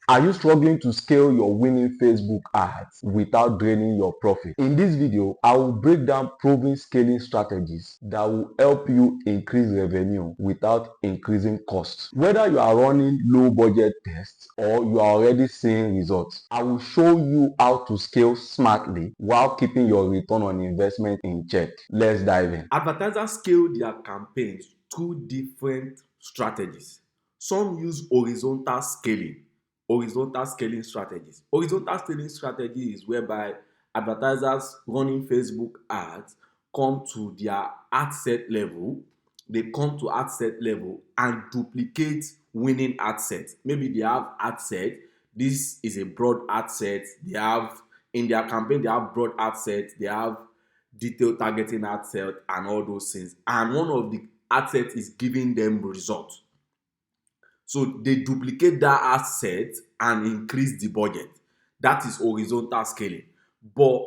Are you struggling to scale your winning Facebook ads without draining your profit? In this video, I will break down proven scaling strategies that will help you increase revenue without increasing costs. Whether you are running low budget tests or you are already seeing results, I will show you how to scale smartly while keeping your return on investment in check. Let's dive in. Advertisers scale their campaigns through different strategies. Some use horizontal scaling strategies. Horizontal scaling strategy is whereby advertisers running Facebook ads come to their ad set level. They come to ad set level and duplicate winning ad sets. Maybe they have ad set. This is a broad ad set. They have in their campaign, they have broad ad sets. They have detailed targeting ad set and all those things. And one of the ad sets is giving them results. So they duplicate that asset and increase the budget. That is horizontal scaling. But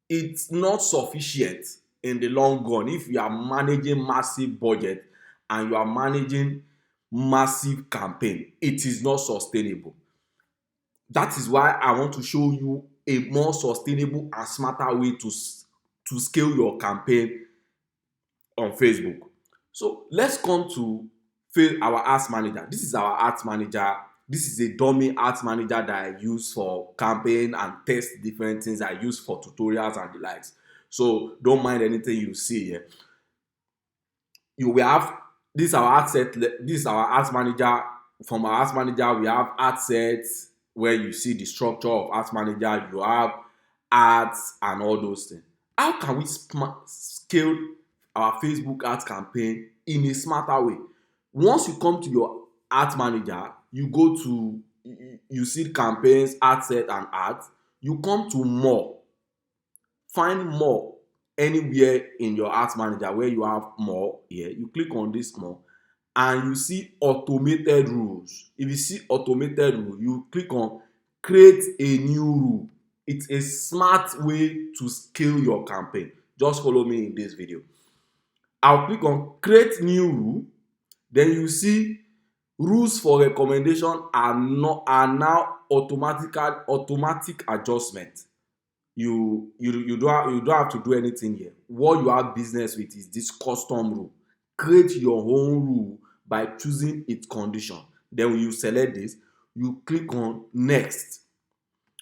it's not sufficient in the long run if you are managing massive budget and you are managing massive campaign. It is not sustainable. That is why I want to show you a more sustainable and smarter way to scale your campaign on Facebook. So let's come to our ads manager. This is our ads manager. This is a dummy ads manager that I use for campaign and test different things. I use for tutorials and the likes. So don't mind anything you see here. You will have this is our ad set. This is our ads manager. From our ads manager, we have ad sets where you see the structure of ads manager. You have ads and all those things. How can we scale our Facebook ads campaign in a smarter way? Once you come to your ads manager, you see campaigns, ad set and ads. You come to more. Find more anywhere in your ads manager where you have more here. You click on this more and you see automated rules. If you see automated rule, you click on create a new rule. It's a smart way to scale your campaign. Just follow me in this video. I'll click on create new rule. Then you see rules for recommendation are now automatic adjustment. You don't have to do anything here. What you have business with is this custom rule. Create your own rule by choosing its condition. Then when you select this, you click on next.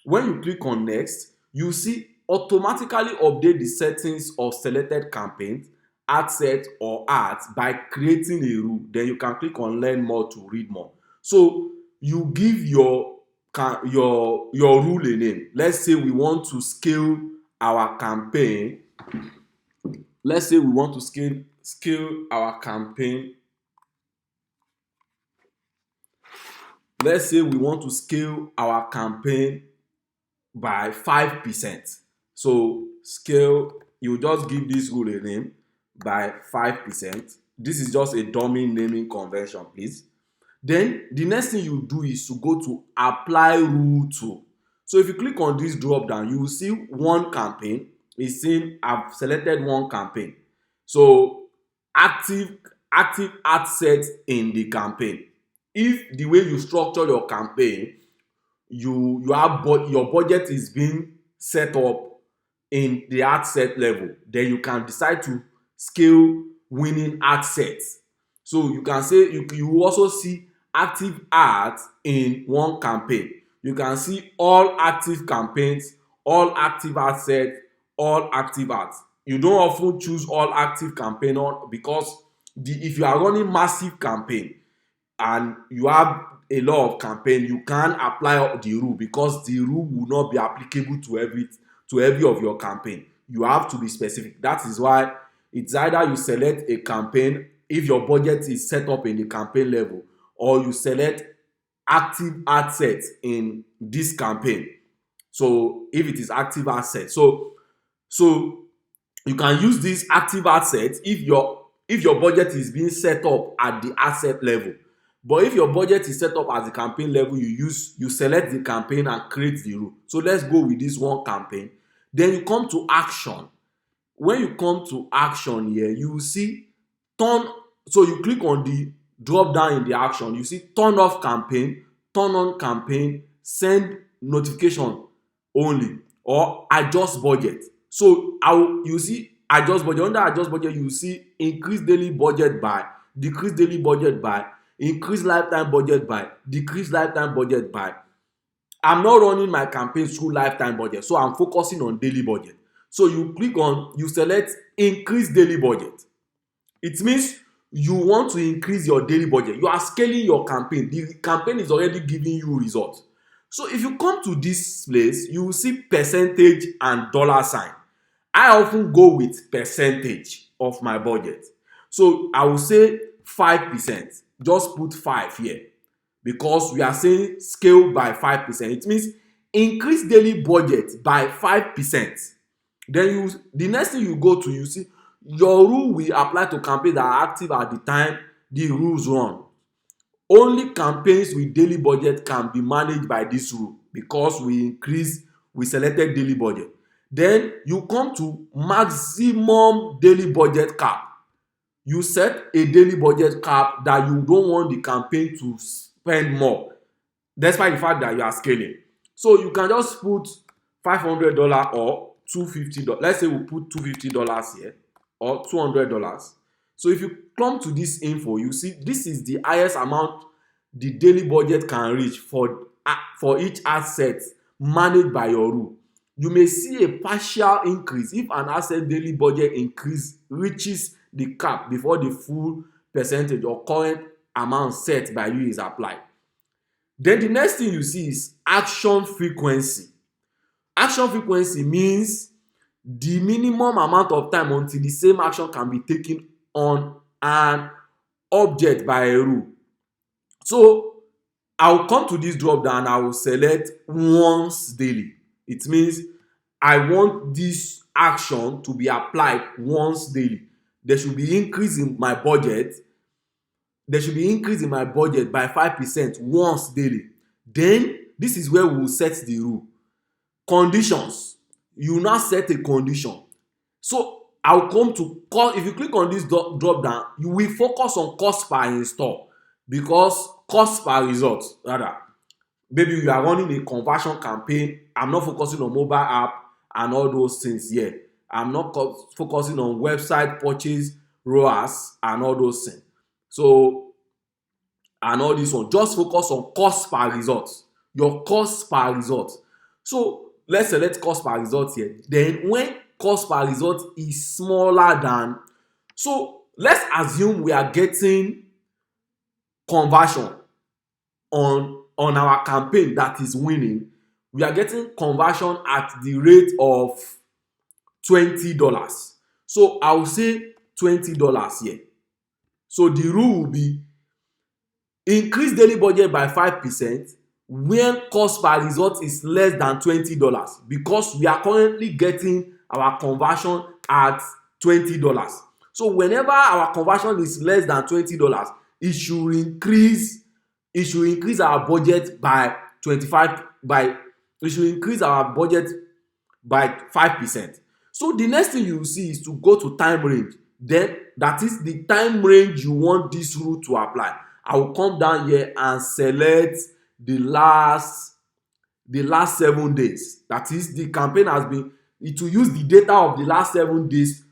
When you click on next, you see automatically update the settings of selected campaigns, ad set or ads by creating a rule. Then you can click on learn more to read more. So you give your rule a name. Let's say we want to scale our campaign. Let's say we want to scale our campaign. Let's say we want to scale our campaign by 5%. So scale, you just give this rule a name by 5%. This is just a dummy naming convention, please. Then the next thing you do is to go to apply rule to. So if you click on this drop down, you will see one campaign. It's saying I've selected one campaign. So active ad set in the campaign. If the way you structure your campaign, you have your budget is being set up in the ad set level, then you can decide to scale winning ad sets. So you can say you also see active ads in one campaign. You can see all active campaigns, all active ad sets, all active ads. You don't often choose all active campaign on because if you are running massive campaign and you have a lot of campaign, you can't apply the rule because the rule will not be applicable to every of your campaign. You have to be specific. That is why it's either you select a campaign if your budget is set up in the campaign level, or you select active ad sets in this campaign. So if it is active ad set, so you can use this active ad sets if your budget is being set up at the asset level. But if your budget is set up at the campaign level, you select the campaign and create the rule. So let's go with this one campaign. Then you come to action. When you come to action here, you will see so you click on the drop down in the action. You see turn off campaign, turn on campaign, send notification only, or adjust budget. So you see adjust budget. Under adjust budget, you see increase daily budget by, decrease daily budget by, increase lifetime budget by, decrease lifetime budget by. I'm not running my campaign through lifetime budget, so I'm focusing on daily budget. So you select increase daily budget. It means you want to increase your daily budget. You are scaling your campaign. The campaign is already giving you results. So if you come to this place, you will see percentage and dollar sign. I often go with percentage of my budget. So I will say 5%. Just put 5 here, because we are saying scale by 5%. It means increase daily budget by 5%. Then the next thing you go to, you see your rule will apply to campaigns that are active at the time the rules run. Only campaigns with daily budget can be managed by this rule, because we selected daily budget. Then you come to maximum daily budget cap. You set a daily budget cap that you don't want the campaign to spend more, despite the fact that you are scaling. So you can just put $500 or $250. Let's say we put $250 here, or $200. So if you come to this info, you see this is the highest amount the daily budget can reach for each asset managed by your rule. You may see a partial increase if an asset daily budget increase reaches the cap before the full percentage or current amount set by you is applied. Then the next thing you see is action frequency. Action frequency means the minimum amount of time until the same action can be taken on an object by a rule. So I will come to this drop down, I will select once daily. It means I want this action to be applied once daily. There should be increase in my budget. There should be increase in my budget by 5% once daily. Then this is where we will set the rule. Conditions. You now set a condition. So I'll come to if you click on this drop down, you will focus on cost per install, because cost per result rather. Maybe you are running a conversion campaign. I'm not focusing on mobile app and all those things here. I'm not focusing on website purchase, ROAS, and all those things. So, and all this one, just focus on cost per result. Your cost per result. So let's select cost per result here. Then when cost per result is smaller than, so let's assume we are getting conversion on our campaign that is winning. We are getting conversion at the rate of $20. So I will say $20 here. So the rule will be increase daily budget by 5% when cost per result is less than $20, because we are currently getting our conversion at $20. So whenever our conversion is less than $20, it should increase our budget by 25 by it should increase our budget by 5%. So the next thing you will see is to go to time range. Then that is the time range you want this rule to apply. I will come down here and select the last 7 days. That is, the campaign has been, it will use the data of the last 7 days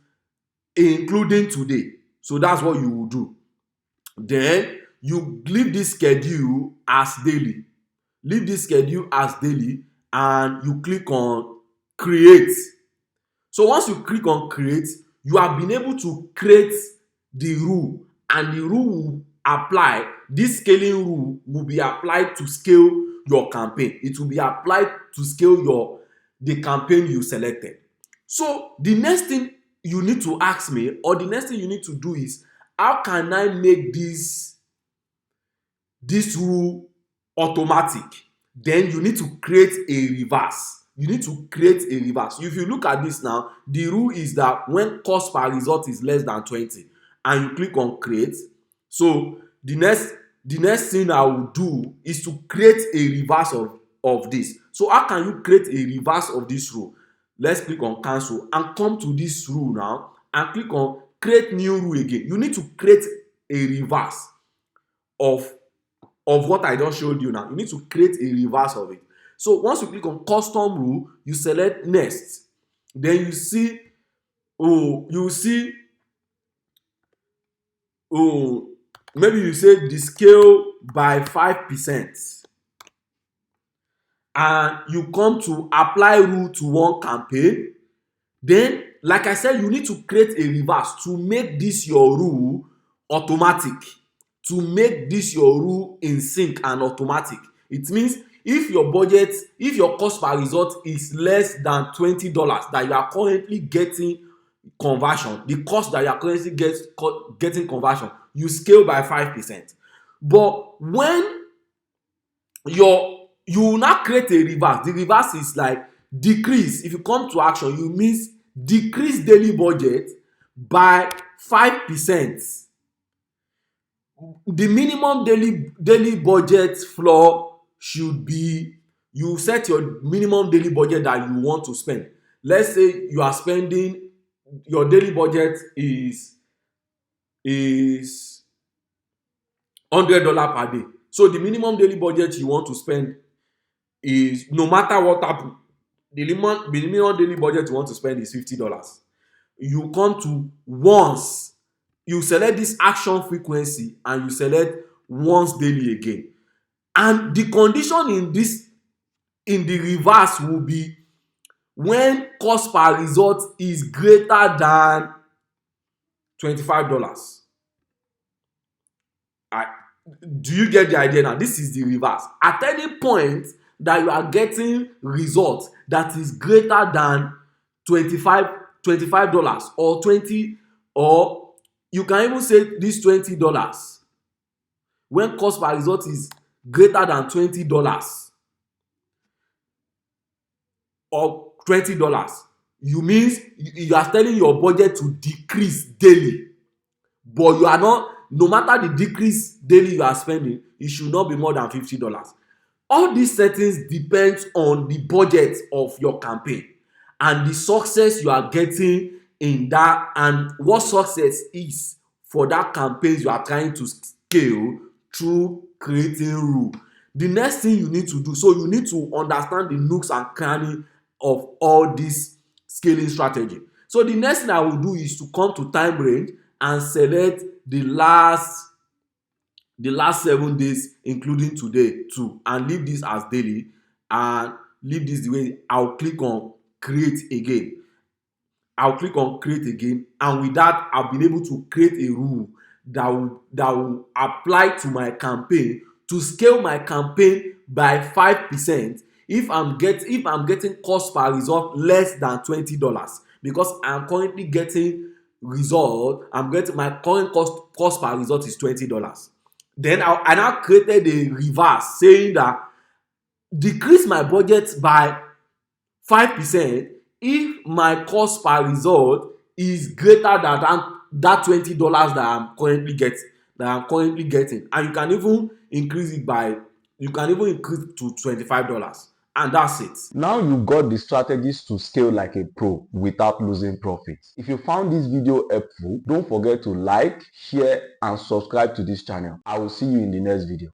including today. So that's what you will do. Then you leave this schedule as daily. Leave this schedule as daily and you click on create. So once you click on create, you have been able to create the rule, and the rule will apply. This scaling rule will be applied to scale your campaign. It will be applied to scale the campaign you selected. So the next thing you need to ask me, or the next thing you need to do is, how can I make this rule automatic? Then you need to create a reverse. If you look at this now, the rule is that when cost per result is less than 20 and you click on create, so the next thing I will do is to create a reverse of this. So how can you create a reverse of this rule? Let's click on cancel and come to this rule now and click on create new rule again. You need to create a reverse of of what I just showed you now. You need to create a reverse of it. So once you click on custom rule, you select next. Then you see, oh, maybe you say the scale by 5%, and you come to apply rule to one campaign. Then, like I said, you need to create a reverse to make this your rule automatic, to make this your rule in sync and automatic. It means if your budget, if your cost per result is less than $20 that you are currently getting conversion, the cost that you are currently getting conversion, you scale by 5%. But when you will now create a reverse, the reverse is like decrease. If you come to action, you means decrease daily budget by 5%. The minimum daily budget floor should be, you set your minimum daily budget that you want to spend. Let's say you are spending, your daily budget is $100 per day. So the minimum daily budget you want to spend is, no matter what happen, the minimum daily budget you want to spend is $50. You come to once, you select this action frequency and you select once daily again. And the condition in the reverse will be when cost per result is greater than $25. Do you get the idea now? This is the reverse. At any point that you are getting results that is greater than 25 dollars or 20, or you can even say this $20, when cost per result is greater than $20 or $20, you means you are telling your budget to decrease daily, but you are not, no matter the decrease daily you are spending, it should not be more than $50. All these settings depends on the budget of your campaign and the success you are getting in that, and what success is for that campaign you are trying to scale through creating rule. The next thing you need to do, so you need to understand the nooks and crannies of all this scaling strategy. So the next thing I will do is to come to time range and select the last 7 days including today too, and leave this as daily, and leave this the way. I'll click on create again. And with that, I've been able to create a rule that will apply to my campaign to scale my campaign by 5% if I'm getting cost per result less than $20, because I'm currently getting my current cost per result is $20. Then I now created a reverse saying that decrease my budget by 5% if my cost per result is greater than that $20 that I'm currently getting. And you can even increase to $25, and that's it. Now you got the strategies to scale like a pro without losing profits. If you found this video helpful, don't forget to like, share and subscribe to this channel. I will see you in the next video.